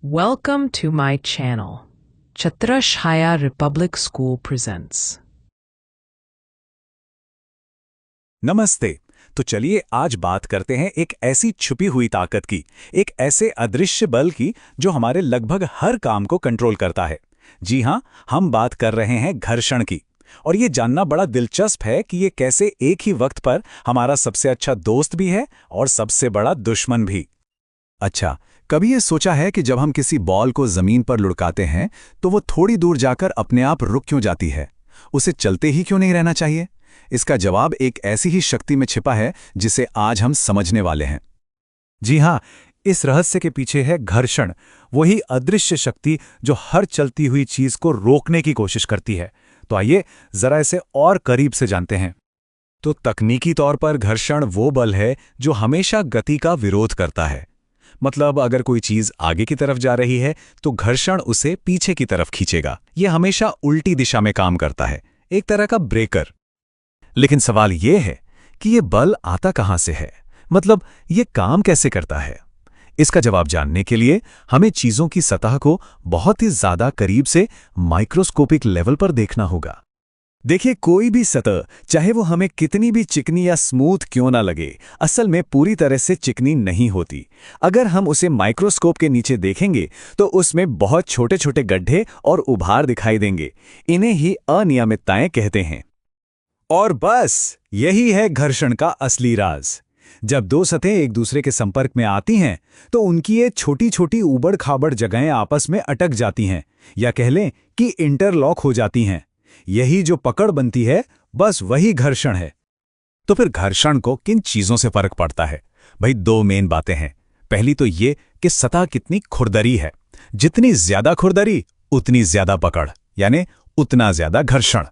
Welcome to my channel. Chhatrashaya Republic School presents. नमस्ते। तो चलिए आज बात करते हैं एक ऐसी छुपी हुई ताकत की, एक ऐसे अदृश्य बल की जो हमारे लगभग हर काम को कंट्रोल करता है। जी हां, हम बात कर रहे हैं घर्षण की। और ये जानना बड़ा दिलचस्प है कि ये कैसे एक ही वक्त पर हमारा सबसे अच्छा दोस्त भी है और सबसे बड़ा दुश्मन भी। अच्छा, कभी ये सोचा है कि जब हम किसी बॉल को जमीन पर लुढ़काते हैं तो वो थोड़ी दूर जाकर अपने आप रुक क्यों जाती है? उसे चलते ही क्यों नहीं रहना चाहिए? इसका जवाब एक ऐसी ही शक्ति में छिपा है जिसे आज हम समझने वाले हैं। जी हां, इस रहस्य के पीछे है घर्षण, वही अदृश्य शक्ति जो हर चलती हुई चीज को रोकने की कोशिश करती है। तो आइए जरा इसे और करीब से जानते हैं। तो तकनीकी तौर पर घर्षण वो बल है जो हमेशा गति का विरोध करता है। मतलब अगर कोई चीज आगे की तरफ जा रही है तो घर्षण उसे पीछे की तरफ खींचेगा। यह हमेशा उल्टी दिशा में काम करता है, एक तरह का ब्रेकर। लेकिन सवाल यह है कि यह बल आता कहां से है, मतलब यह काम कैसे करता है? इसका जवाब जानने के लिए हमें चीजों की सतह को बहुत ही ज्यादा करीब से माइक्रोस्कोपिक लेवल पर देखना होगा। देखिए, कोई भी सतह, चाहे वो हमें कितनी भी चिकनी या स्मूथ क्यों ना लगे, असल में पूरी तरह से चिकनी नहीं होती। अगर हम उसे माइक्रोस्कोप के नीचे देखेंगे तो उसमें बहुत छोटे छोटे गड्ढे और उभार दिखाई देंगे। इन्हें ही अनियमितताएं कहते हैं। और बस यही है घर्षण का असली राज। जब दो सतहें एक दूसरे के संपर्क में आती हैं तो उनकी ये छोटी छोटी उबड़ खाबड़ जगहें आपस में अटक जाती हैं, या कह लें कि इंटरलॉक हो जाती हैं। यही जो पकड़ बनती है, बस वही घर्षण है। तो फिर घर्षण को किन चीजों से फर्क पड़ता है? भाई, दो मेन बातें हैं। पहली तो ये कि सतह कितनी खुरदरी है। जितनी ज्यादा खुरदरी उतनी ज्यादा पकड़, यानी उतना ज्यादा घर्षण।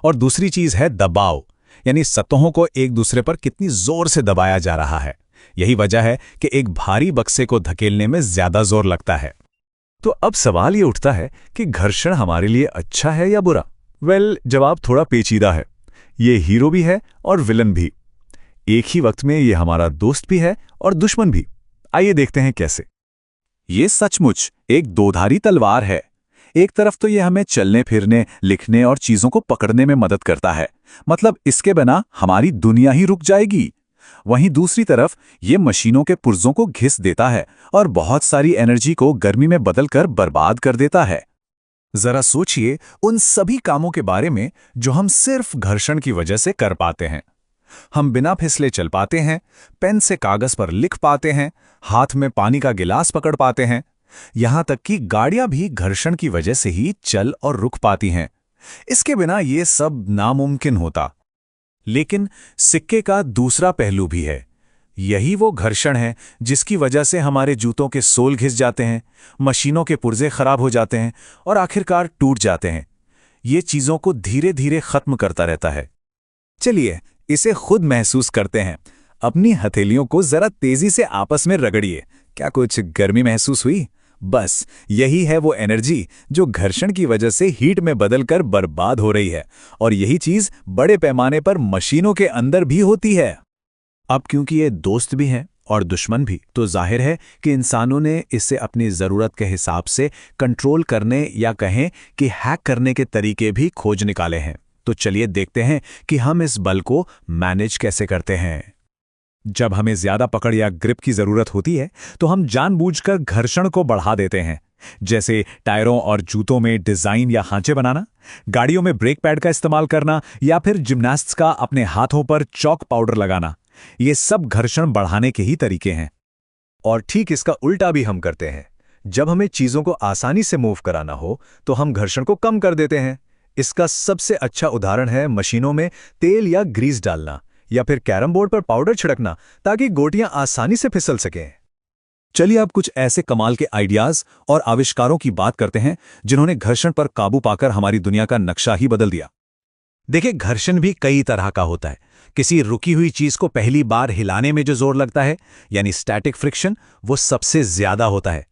और दूसरी चीज है दबाव, यानी सतहों को एक दूसरे पर कितनी जोर से दबाया जा रहा है। यही वजह है कि एक भारी बक्से को धकेलने में ज्यादा जोर लगता है। तो अब सवाल ये उठता है कि घर्षण हमारे लिए अच्छा है या बुरा? जवाब थोड़ा पेचीदा है। ये हीरो भी है और विलन भी। एक ही वक्त में ये हमारा दोस्त भी है और दुश्मन भी। आइए देखते हैं कैसे। ये सचमुच एक दोधारी तलवार है। एक तरफ तो ये हमें चलने फिरने, लिखने और चीजों को पकड़ने में मदद करता है, मतलब इसके बिना हमारी दुनिया ही रुक जाएगी। वहीं दूसरी तरफ ये मशीनों के पुर्जों को घिस देता है और बहुत सारी एनर्जी को गर्मी में बदलकर बर्बाद कर देता है। जरा सोचिए उन सभी कामों के बारे में जो हम सिर्फ घर्षण की वजह से कर पाते हैं। हम बिना फिसले चल पाते हैं, पेन से कागज पर लिख पाते हैं, हाथ में पानी का गिलास पकड़ पाते हैं। यहां तक कि गाड़ियां भी घर्षण की वजह से ही चल और रुक पाती हैं। इसके बिना ये सब नामुमकिन होता। लेकिन सिक्के का दूसरा पहलू भी है। यही वो घर्षण है जिसकी वजह से हमारे जूतों के सोल घिस जाते हैं, मशीनों के पुर्जे खराब हो जाते हैं और आखिरकार टूट जाते हैं। ये चीजों को धीरे धीरे खत्म करता रहता है। चलिए इसे खुद महसूस करते हैं। अपनी हथेलियों को जरा तेजी से आपस में रगड़िए। क्या कुछ गर्मी महसूस हुई? बस यही है वो एनर्जी जो घर्षण की वजह से हीट में बदलकर बर्बाद हो रही है। और यही चीज बड़े पैमाने पर मशीनों के अंदर भी होती है। अब क्योंकि ये दोस्त भी हैं और दुश्मन भी, तो जाहिर है कि इंसानों ने इसे अपनी ज़रूरत के हिसाब से कंट्रोल करने या कहें कि हैक करने के तरीके भी खोज निकाले हैं। तो चलिए देखते हैं कि हम इस बल को मैनेज कैसे करते हैं। जब हमें ज़्यादा पकड़ या ग्रिप की ज़रूरत होती है तो हम जानबूझकर घर्षण को बढ़ा देते हैं, जैसे टायरों और जूतों में डिज़ाइन या खांचे बनाना, गाड़ियों में ब्रेक पैड का इस्तेमाल करना, या फिर जिम्नास्ट्स का अपने हाथों पर चॉक पाउडर लगाना। ये सब घर्षण बढ़ाने के ही तरीके हैं। और ठीक इसका उल्टा भी हम करते हैं। जब हमें चीजों को आसानी से मूव कराना हो तो हम घर्षण को कम कर देते हैं। इसका सबसे अच्छा उदाहरण है मशीनों में तेल या ग्रीस डालना, या फिर कैरम बोर्ड पर पाउडर छिड़कना ताकि गोटियां आसानी से फिसल सकें। चलिए अब कुछ ऐसे कमाल के आइडियाज और आविष्कारों की बात करते हैं जिन्होंने घर्षण पर काबू पाकर हमारी दुनिया का नक्शा ही बदल दिया। देखिए, घर्षण भी कई तरह का होता है। किसी रुकी हुई चीज को पहली बार हिलाने में जो जोर लगता है, यानी स्टैटिक फ्रिक्शन, वो सबसे ज्यादा होता है।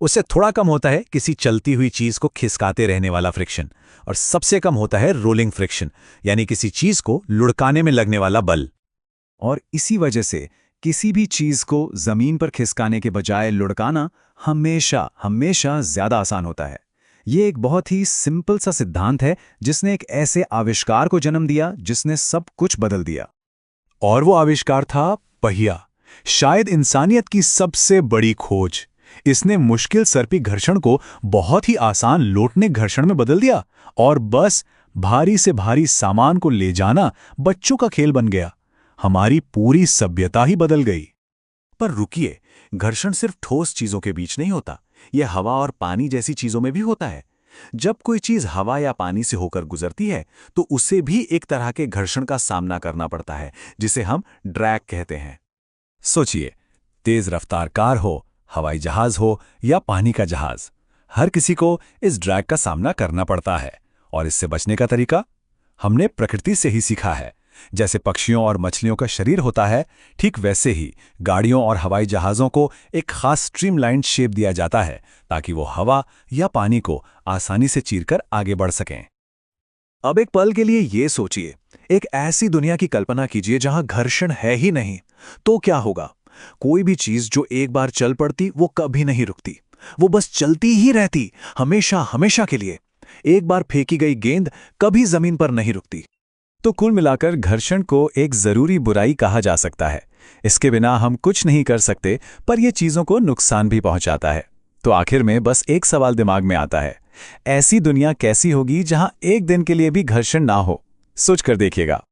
उससे थोड़ा कम होता है किसी चलती हुई चीज को खिसकाते रहने वाला फ्रिक्शन, और सबसे कम होता है रोलिंग फ्रिक्शन, यानी किसी चीज को लुढ़काने में लगने वाला बल। और इसी वजह से किसी भी चीज को जमीन पर खिसकाने के बजाय लुढ़काना हमेशा हमेशा ज्यादा आसान होता है। ये एक बहुत ही सिंपल सा सिद्धांत है जिसने एक ऐसे आविष्कार को जन्म दिया जिसने सब कुछ बदल दिया। और वो आविष्कार था पहिया, शायद इंसानियत की सबसे बड़ी खोज। इसने मुश्किल सर्पी घर्षण को बहुत ही आसान लोटने घर्षण में बदल दिया और बस भारी से भारी सामान को ले जाना बच्चों का खेल बन गया। हमारी पूरी सभ्यता ही बदल गई। पर रुकिए, घर्षण सिर्फ ठोस चीजों के बीच नहीं होता, यह हवा और पानी जैसी चीजों में भी होता है। जब कोई चीज हवा या पानी से होकर गुजरती है तो उसे भी एक तरह के घर्षण का सामना करना पड़ता है, जिसे हम ड्रैग कहते हैं। सोचिए, तेज रफ्तार कार हो, हवाई जहाज हो या पानी का जहाज, हर किसी को इस ड्रैग का सामना करना पड़ता है। और इससे बचने का तरीका हमने प्रकृति से ही सीखा है। जैसे पक्षियों और मछलियों का शरीर होता है, ठीक वैसे ही गाड़ियों और हवाई जहाज़ों को एक खास स्ट्रीमलाइन्ड शेप दिया जाता है ताकि वो हवा या पानी को आसानी से चीरकर आगे बढ़ सकें। अब एक पल के लिए ये सोचिए, एक ऐसी दुनिया की कल्पना कीजिए जहां घर्षण है ही नहीं। तो क्या होगा? कोई भी चीज जो एक बार चल पड़ती वो कभी नहीं रुकती, वो बस चलती ही रहती, हमेशा हमेशा के लिए। एक बार फेंकी गई गेंद कभी जमीन पर नहीं रुकती। तो कुल मिलाकर घर्षण को एक जरूरी बुराई कहा जा सकता है। इसके बिना हम कुछ नहीं कर सकते, पर यह चीजों को नुकसान भी पहुंचाता है। तो आखिर में बस एक सवाल दिमाग में आता है, ऐसी दुनिया कैसी होगी जहां एक दिन के लिए भी घर्षण ना हो? सोच कर देखिएगा।